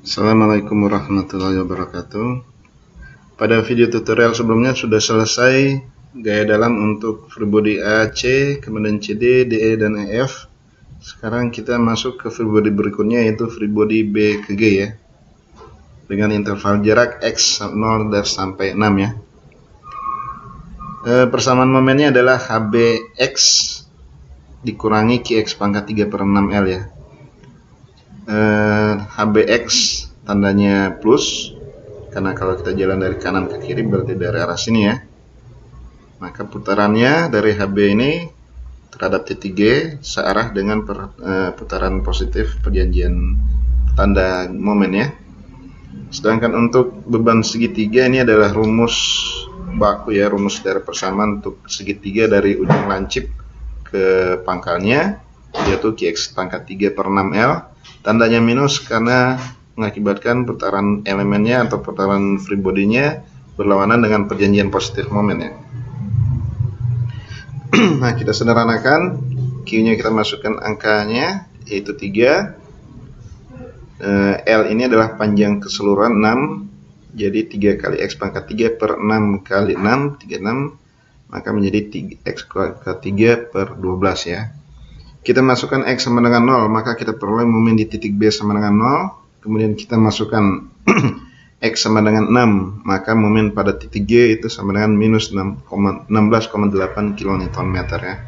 Assalamualaikum warahmatullahi wabarakatuh. Pada video tutorial sebelumnya sudah selesai gaya dalam untuk free body A, C, kemudian CD, DE, dan EF. Sekarang kita masuk ke free body berikutnya, yaitu free body B ke G ya, dengan interval jarak X 0 sampai 6 ya. Persamaan momennya adalah HBX dikurangi QX pangkat 3/6L ya. HBX tandanya plus, karena kalau kita jalan dari kanan ke kiri berarti dari arah sini ya. Maka putarannya dari HB ini terhadap titik G searah dengan putaran positif perjanjian tanda momen ya. Sedangkan untuk beban segitiga ini adalah rumus baku ya, rumus dari persamaan untuk segitiga dari ujung lancip ke pangkalnya, yaitu QX pangkat 3/6L. Tandanya minus karena mengakibatkan putaran elemennya atau putaran free body-nya berlawanan dengan perjanjian positif momen ya. Nah, kita sederhanakan, Q-nya kita masukkan angkanya yaitu 3. L ini adalah panjang keseluruhan 6. Jadi 3 kali X pangkat 3/6 kali 6, 36, maka menjadi X pangkat 3/12 ya. Kita masukkan X sama dengan 0, maka kita peroleh momen di titik B sama dengan 0. Kemudian kita masukkan X sama dengan 6, maka momen pada titik G itu sama dengan minus 16,8 kN ya.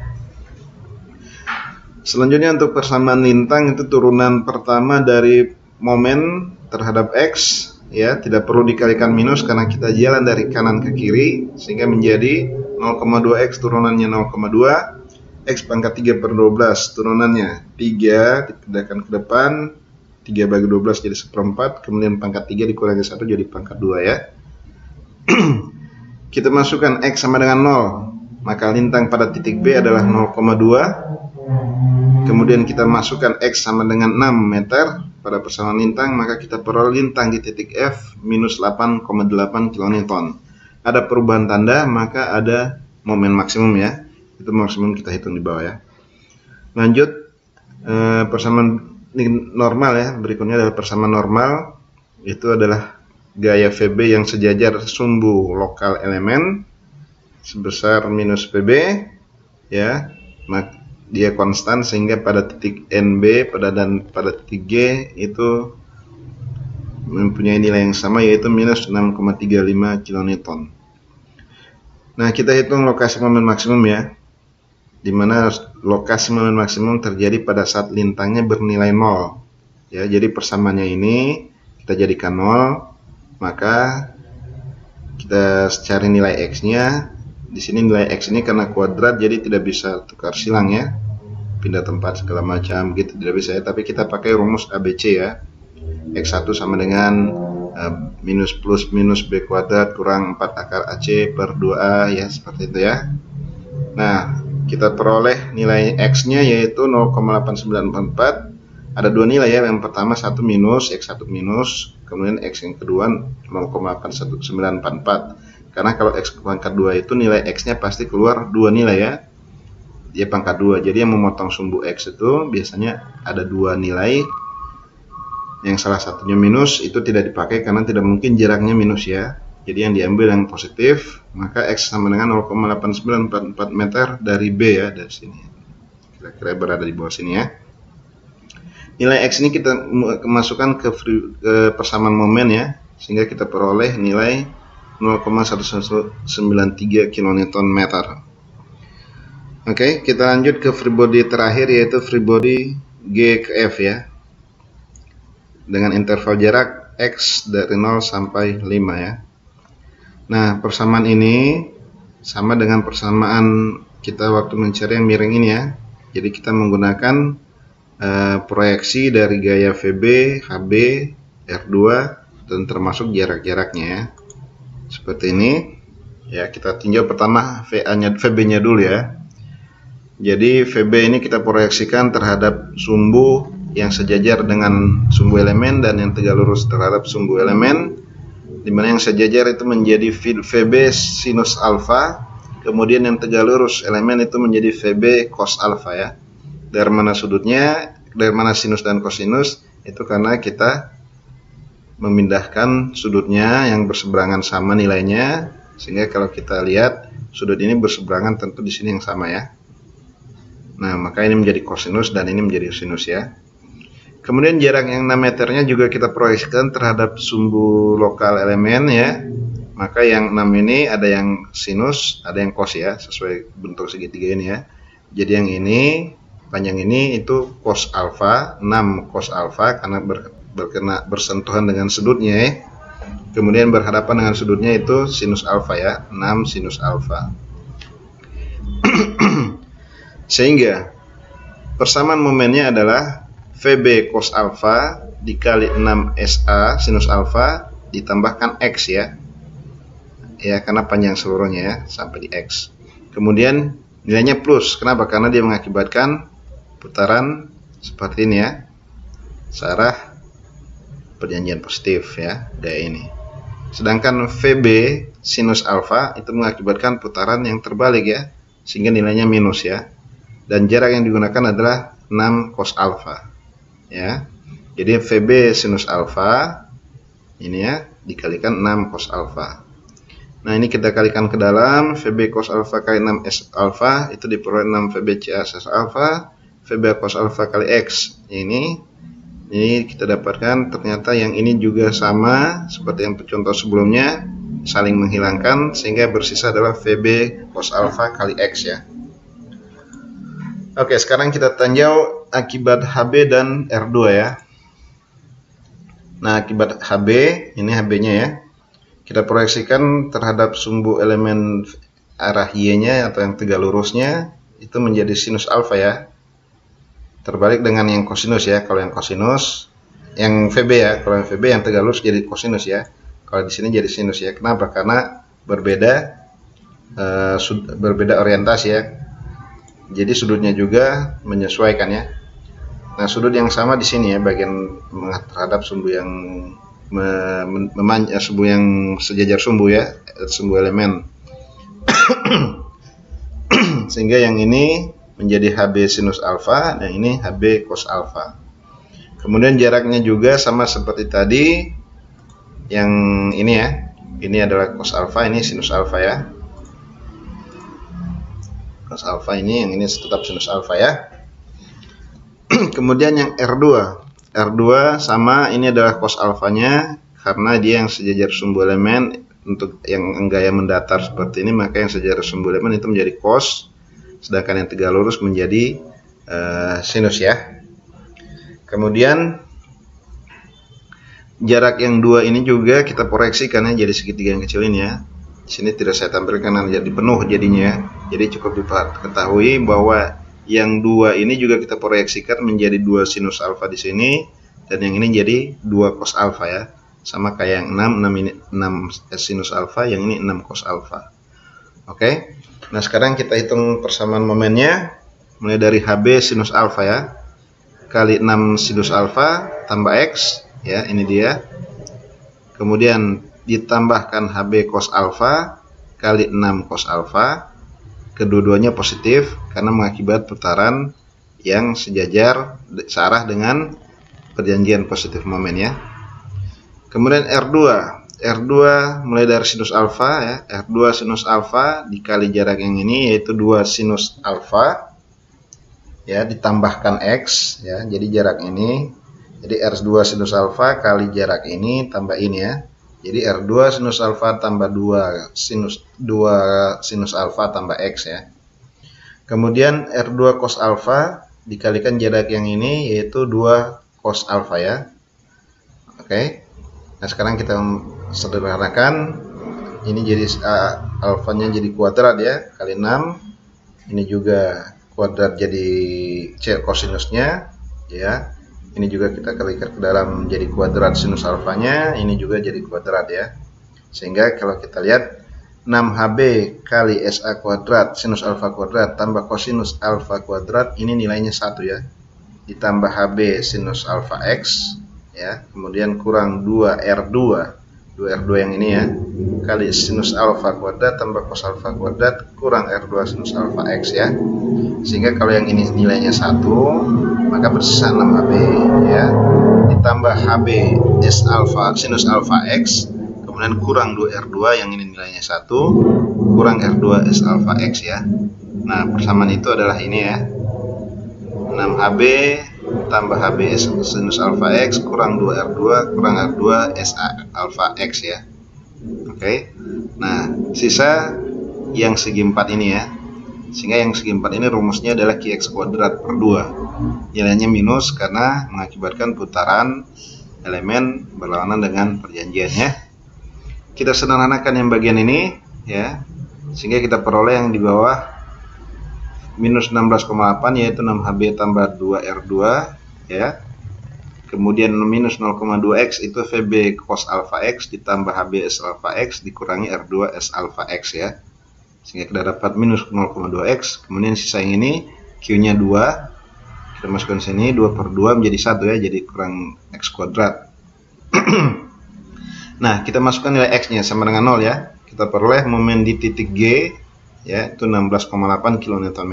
Selanjutnya untuk persamaan lintang, itu turunan pertama dari momen terhadap X ya, tidak perlu dikalikan minus karena kita jalan dari kanan ke kiri, sehingga menjadi 0,2X turunannya 0,2. X pangkat 3/12 turunannya 3 dipindahkan ke depan, 3 bagi 12 jadi 1/4, kemudian pangkat 3 dikurangi 1 jadi pangkat 2 ya. Kita masukkan X sama dengan 0, maka lintang pada titik B adalah 0,2. Kemudian kita masukkan X sama dengan 6 meter pada persamaan lintang, maka kita peroleh lintang di titik F minus 8,8 kN. Ada perubahan tanda, maka ada momen maksimum ya. Itu maksimum kita hitung di bawah ya. Lanjut, persamaan normal ya. Berikutnya adalah persamaan normal. Itu adalah gaya VB yang sejajar sumbu lokal elemen sebesar minus PB ya. Dia konstan sehingga pada titik NB pada titik G itu mempunyai nilai yang sama, yaitu minus 6,35 kN. Nah, kita hitung lokasi momen maksimum ya, di mana lokasi momen maksimum terjadi pada saat lintangnya bernilai 0 ya. Jadi persamaannya ini kita jadikan 0, maka kita cari nilai X-nya. Di sini nilai X ini karena kuadrat jadi tidak bisa tukar silang ya, pindah tempat segala macam gitu tidak bisa ya, tapi kita pakai rumus ABC ya. X1 sama dengan minus plus minus B kuadrat kurang 4 akar AC per 2A ya, seperti itu ya. Nah, kita peroleh nilai X-nya yaitu 0,8944. Ada dua nilai ya. Yang pertama 1 minus, X1 minus, kemudian X yang kedua 0,8944. Karena kalau X pangkat 2 itu nilai X-nya pasti keluar dua nilai ya. Dia pangkat 2. Jadi yang memotong sumbu X itu biasanya ada dua nilai. Yang salah satunya minus itu tidak dipakai karena tidak mungkin jaraknya minus ya. Jadi yang diambil yang positif, maka X sama dengan 0,8944 meter dari B ya, dari sini. Kira-kira berada di bawah sini ya. Nilai X ini kita masukkan ke persamaan momen ya, sehingga kita peroleh nilai 0,1193 kN meter. Oke, kita lanjut ke free body terakhir, yaitu free body G ke F ya, dengan interval jarak X dari 0 sampai 5 ya. Nah, persamaan ini sama dengan persamaan kita waktu mencari yang miring ini ya. Jadi kita menggunakan proyeksi dari gaya VB, HB, R2, dan termasuk jarak-jaraknya ya. Seperti ini. Ya, kita tinjau pertama VB-nya dulu ya. Jadi VB ini kita proyeksikan terhadap sumbu yang sejajar dengan sumbu elemen dan yang tegak lurus terhadap sumbu elemen. Dimana yang sejajar itu menjadi VB sinus alfa, kemudian yang tegak lurus elemen itu menjadi VB cos alfa ya. Dari mana sudutnya, dari mana sinus dan kosinus, itu karena kita memindahkan sudutnya yang berseberangan sama nilainya, sehingga kalau kita lihat sudut ini berseberangan tentu di sini yang sama ya. Nah, maka ini menjadi kosinus dan ini menjadi sinus ya. Kemudian jarak yang 6 meternya juga kita proyeksikan terhadap sumbu lokal elemen ya. Maka yang 6 ini ada yang sinus, ada yang cos ya, sesuai bentuk segitiga ini ya. Jadi yang ini, panjang ini itu cos alfa, 6 cos alfa karena bersentuhan dengan sudutnya ya. Kemudian berhadapan dengan sudutnya itu sinus alfa ya, 6 sinus alfa. Sehingga persamaan momennya adalah VB cos alfa dikali 6 SA sinus alfa ditambahkan X ya. Ya, karena panjang seluruhnya ya, sampai di X. Kemudian nilainya plus. Kenapa? Karena dia mengakibatkan putaran seperti ini ya. Searah perjanjian positif ya, gaya ini. Sedangkan VB sinus alfa itu mengakibatkan putaran yang terbalik ya, sehingga nilainya minus ya. Dan jarak yang digunakan adalah 6 cos alfa ya. Jadi VB sinus alfa ini ya dikalikan 6 cos alfa. Nah, ini kita kalikan ke dalam, VB cos alfa kali 6 S alfa itu diperoleh 6 VB CA S alfa, VB cos alfa kali X. Ini kita dapatkan ternyata yang ini juga sama seperti yang contoh sebelumnya, saling menghilangkan sehingga bersisa adalah VB cos alfa kali X ya. Oke, sekarang kita tinjau akibat HB dan R2 ya. Nah, akibat HB, ini HB-nya ya. Kita proyeksikan terhadap sumbu elemen arah Y-nya atau yang tegak lurusnya itu menjadi sinus alfa ya. Terbalik dengan yang kosinus ya. Kalau yang kosinus, yang VB ya. Kalau yang VB yang tegak lurus jadi kosinus ya. Kalau di sini jadi sinus ya. Kenapa? Karena berbeda orientasi ya. Jadi sudutnya juga menyesuaikan ya. Nah, sudut yang sama di sini ya, bagian terhadap sumbu yang sumbu yang sejajar sumbu ya, sumbu elemen. Sehingga yang ini menjadi HB sinus alfa dan ini HB cos alfa. Kemudian jaraknya juga sama seperti tadi. Yang ini ya. Ini adalah cos alfa, ini sinus alfa ya. Cos alfa ini, yang ini tetap sinus alfa ya. Kemudian yang R2. R2 sama, ini adalah cos alfanya karena dia yang sejajar sumbu elemen. Untuk yang gaya mendatar seperti ini, maka yang sejajar sumbu elemen itu menjadi cos, sedangkan yang tegak lurus menjadi sinus ya. Kemudian jarak yang 2 ini juga kita proyeksikan ya, jadi segitiga yang kecil ini ya. Di sini tidak saya tampilkan karena jadi penuh jadinya ya. Jadi cukup diketahui bahwa yang 2 ini juga kita proyeksikan menjadi 2 sinus alfa di sini, dan yang ini jadi 2 cos alfa ya. Sama kayak yang 6 ini 6 sinus alfa, yang ini 6 cos alfa. Oke. Nah, sekarang kita hitung persamaan momennya mulai dari HB sinus alfa ya. Kali 6 sinus alfa tambah X ya, ini dia. Kemudian ditambahkan HB cos alfa kali 6 cos alfa. Kedua-duanya positif karena mengakibat putaran yang sejajar searah dengan perjanjian positif momen ya. Kemudian R2 mulai dari sinus alfa ya, R2 sinus alfa dikali jarak yang ini yaitu 2 sinus alfa ya, ditambahkan X ya, jadi jarak ini, jadi R2 sinus alfa kali jarak ini tambah ini ya, jadi R2 sinus alfa tambah 2 sinus alfa tambah X ya. Kemudian R2 cos alfa dikalikan jarak yang ini yaitu 2 cos alfa ya. Oke. Nah, sekarang kita sederhanakan, ini jadi alfanya jadi kuadrat ya, kali 6. Ini juga kuadrat jadi C kosinusnya ya. Ini juga kita kalikan ke dalam jadi kuadrat sinus alfanya, ini juga jadi kuadrat ya. Sehingga kalau kita lihat 6HB kali SA kuadrat sinus alfa kuadrat tambah kosinus alfa kuadrat, ini nilainya 1 ya. Ditambah HB sinus alfa X ya, kemudian kurang 2R2 yang ini ya, kali sinus alfa kuadrat tambah cos alfa kuadrat kurang R2 sinus alfa X ya. Sehingga kalau yang ini nilainya 1, maka bersisa 6HB ya, ditambah tambah HB S alfa sinus alfa X, kemudian kurang 2R2 yang ini nilainya 1, kurang R2 S alfa X ya. Nah, persamaan itu adalah ini ya, 6HB tambah HB S sinus alfa X kurang 2R2 kurang R2 S alfa X ya. Oke. Nah, sisa yang segi 4 ini ya. Sehingga yang segi 4 ini rumusnya adalah Qx kuadrat per 2. Nilainya minus karena mengakibatkan putaran elemen berlawanan dengan perjanjiannya. Kita sederhanakan yang bagian ini ya, sehingga kita peroleh yang di bawah minus 16,8 yaitu 6HB tambah 2R2 ya. Kemudian minus 0,2X itu VB cos alpha X ditambah HB S alpha X dikurangi R2 S alpha X ya. Sehingga kita dapat minus 0,2X. Kemudian sisa yang ini Q-nya 2. Kita masukkan sini 2 per 2 menjadi 1 ya, jadi kurang X kuadrat. Nah, kita masukkan nilai X-nya sama dengan 0 ya. Kita peroleh momen di titik G ya, itu 16,8 kN/m.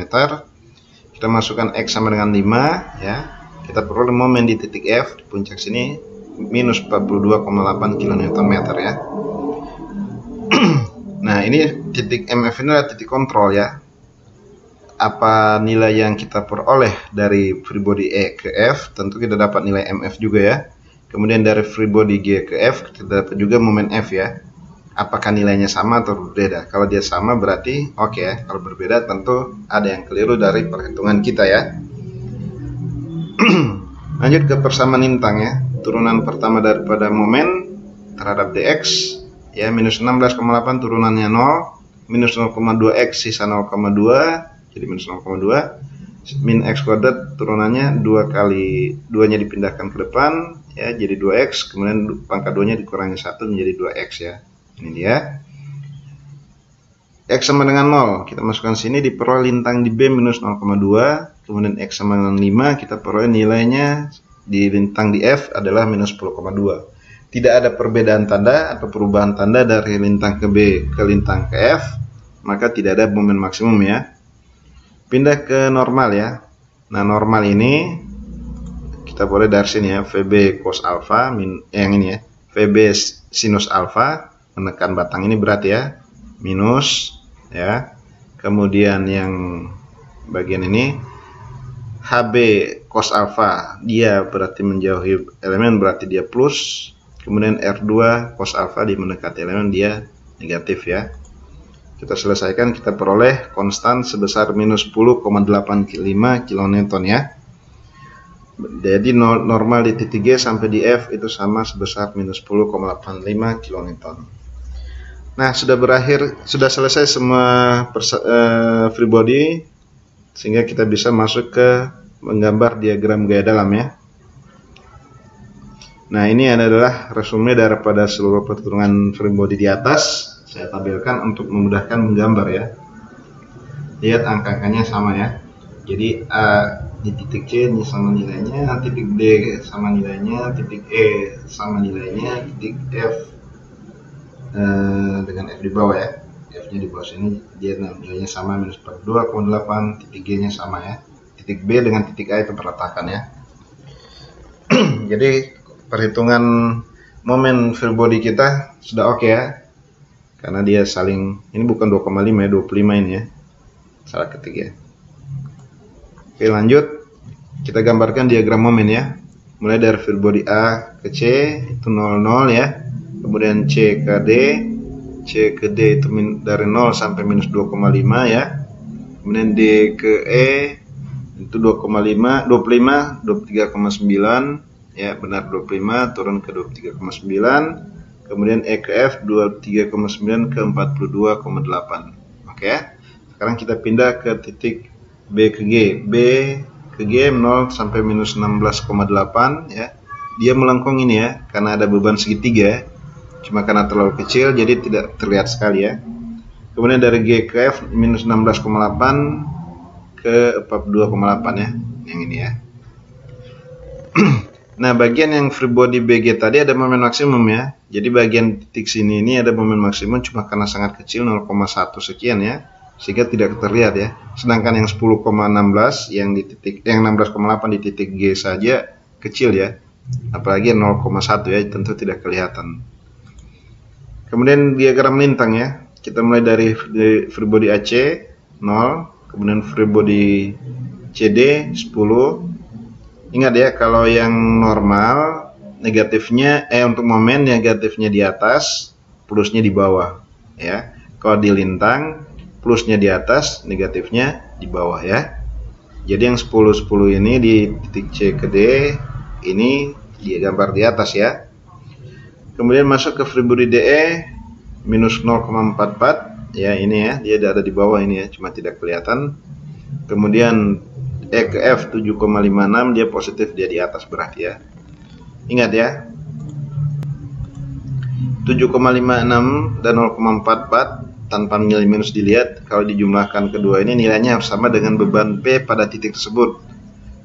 Kita masukkan X sama dengan 5 ya. Kita peroleh momen di titik F di puncak sini minus 42,8 kN/m ya. Nah, ini titik MF ini adalah titik kontrol ya. Apa nilai yang kita peroleh dari free body E ke F? Tentu kita dapat nilai MF juga ya. Kemudian dari free body G ke F kita dapat juga momen F ya. Apakah nilainya sama atau berbeda? Kalau dia sama berarti oke ya. Kalau berbeda tentu ada yang keliru dari perhitungan kita ya. Lanjut ke persamaan lintang ya. Turunan pertama daripada momen terhadap dx ya, minus 16,8 turunannya 0, minus 0,2x sisa 0,2 jadi minus 0,2, min x kuadrat turunannya 2 kali 2 nya dipindahkan ke depan ya, jadi 2x, kemudian pangkat 2 nya dikurangi 1 menjadi 2x ya. Ini dia x sama dengan 0, kita masukkan sini, diperoleh lintang di B minus 0,2, kemudian x sama dengan 5, kita peroleh nilainya di lintang di F adalah minus 10,2. Tidak ada perbedaan tanda atau perubahan tanda dari lintang ke B ke lintang ke F, maka tidak ada momen maksimum ya. Pindah ke normal ya. Nah, normal ini kita boleh dari sini ya, VB cos alpha yang ini ya, VB sinus alpha menekan batang ini berat ya, minus ya. Kemudian yang bagian ini HB cos alpha, dia berarti menjauhi elemen, berarti dia plus. Kemudian R2 cos alpha di mendekati elemen, dia negatif ya. Kita selesaikan, kita peroleh konstan sebesar minus 10,85 kN ya. Jadi normal di titik G sampai di F itu sama sebesar minus 10,85 kN. Nah, sudah selesai semua free body, sehingga kita bisa masuk ke menggambar diagram gaya dalam ya. Nah, ini adalah resume daripada seluruh perhitungan free body di atas. Saya tampilkan untuk memudahkan menggambar ya. Lihat angka-angkanya sama ya. Jadi A di titik C ini sama nilainya, titik D sama nilainya, titik E sama nilainya, titik F dengan F di bawah ya. F-nya di bawah sini, dia nilainya sama minus 42,8, titik G-nya sama ya. Titik B dengan titik A itu berletakkan ya. Jadi perhitungan momen free body kita sudah oke ya, karena dia saling, ini bukan 2,5 ya, 25 ini ya, salah ketik ya. Oke, lanjut kita gambarkan diagram momen ya. Mulai dari free body A ke C itu 0,0 ya, kemudian C ke D, C ke D itu dari 0 sampai minus 2,5 ya, kemudian D ke E itu 2,5, 25, 23,9 ya, benar 25 turun ke 23,9, kemudian E ke F 23,9 ke 42,8. Oke ya. Sekarang kita pindah ke titik B ke G. B ke G 0 sampai minus 16,8 ya. Dia melengkung ini ya, karena ada beban segitiga. Cuma karena terlalu kecil jadi tidak terlihat sekali ya. Kemudian dari G ke F minus 16,8 ke 42,8 ya, yang ini ya. Nah, bagian yang free body BG tadi ada momen maksimum ya. Jadi bagian titik sini ini ada momen maksimum, cuma karena sangat kecil 0,1 sekian ya, sehingga tidak terlihat ya. Sedangkan yang 10,16 yang di titik, yang 16,8 di titik G saja kecil ya. apalagi 0,1 ya, tentu tidak kelihatan. Kemudian diagram lintang ya, kita mulai dari free body AC 0, kemudian free body CD 10. Ingat ya, kalau yang normal negatifnya untuk momen negatifnya di atas, plusnya di bawah ya. Kalau di lintang plusnya di atas, negatifnya di bawah ya. Jadi yang 10 ini di titik C ke D ini dia gambar di atas ya. Kemudian masuk ke free body DE minus 0,44 ya, ini ya, dia ada di bawah ini ya, cuma tidak kelihatan. Kemudian E ke F 7,56, dia positif, dia di atas berarti ya. Ingat ya, 7,56 dan 0,44 tanpa nilai minus dilihat, kalau dijumlahkan kedua ini nilainya harus sama dengan beban P pada titik tersebut.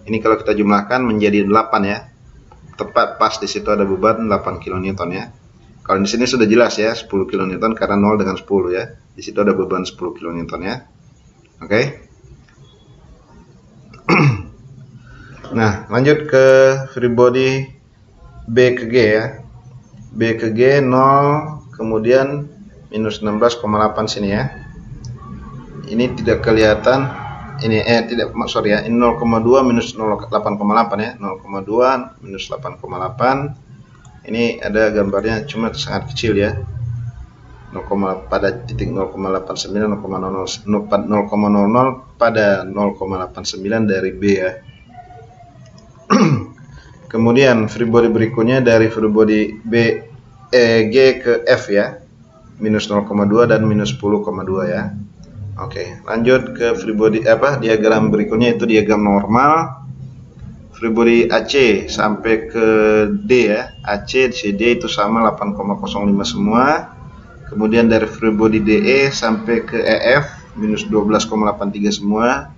Ini kalau kita jumlahkan menjadi 8 ya. Tepat pas di situ ada beban 8 kN ya. Kalau di sini sudah jelas ya, 10 kN karena 0 dengan 10 ya. Di situ ada beban 10 kN ya. Oke. Nah, lanjut ke free body B ke G ya. B ke G 0, kemudian minus 16,8 sini ya. Ini tidak kelihatan. Ini tidak, sorry ya, ini 0,2 minus 8,8 ya, 0,2 minus 8,8. Ini ada gambarnya cuma sangat kecil ya, 0, pada titik 0,89, 0,00 pada 0,89 dari B ya. Kemudian free body berikutnya dari free body G ke F ya, minus 0,2 dan minus 10,2 ya. Oke, lanjut ke free body diagram berikutnya, itu diagram normal. Free body AC sampai ke D ya, AC CD itu sama 8,05 semua. Kemudian dari free body DE sampai ke EF minus 12,83 semua.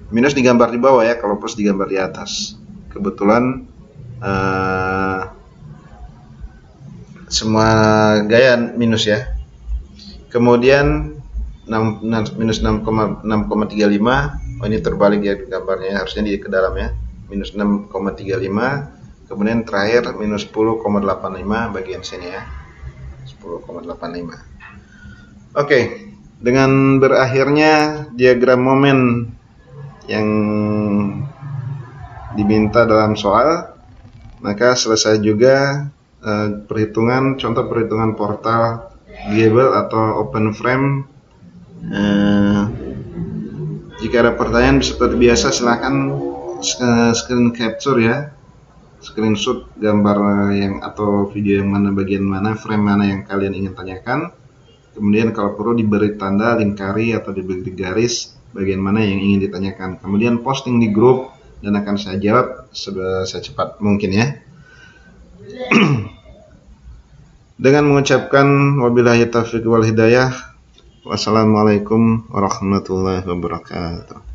Minus digambar di bawah ya, kalau plus digambar di atas. Kebetulan semua gaya minus ya. Kemudian minus 6,35. Oh, ini terbalik ya gambarnya, harusnya di ke dalam ya. Minus 6,35. Kemudian terakhir minus 10,85 bagian sini ya. 10,85. Oke, dengan berakhirnya diagram momen yang diminta dalam soal, maka selesai juga contoh perhitungan portal Gable atau open frame. Jika ada pertanyaan seperti biasa, silahkan screen capture ya, screenshot gambar yang atau video yang mana, bagian mana, frame mana yang kalian ingin tanyakan. Kemudian kalau perlu diberi tanda, lingkari atau diberi garis bagian mana yang ingin ditanyakan. Kemudian posting di grup dan akan saya jawab secepat mungkin ya. Dengan mengucapkan wabillahi taufiq wal hidayah. Wassalamualaikum warahmatullahi wabarakatuh.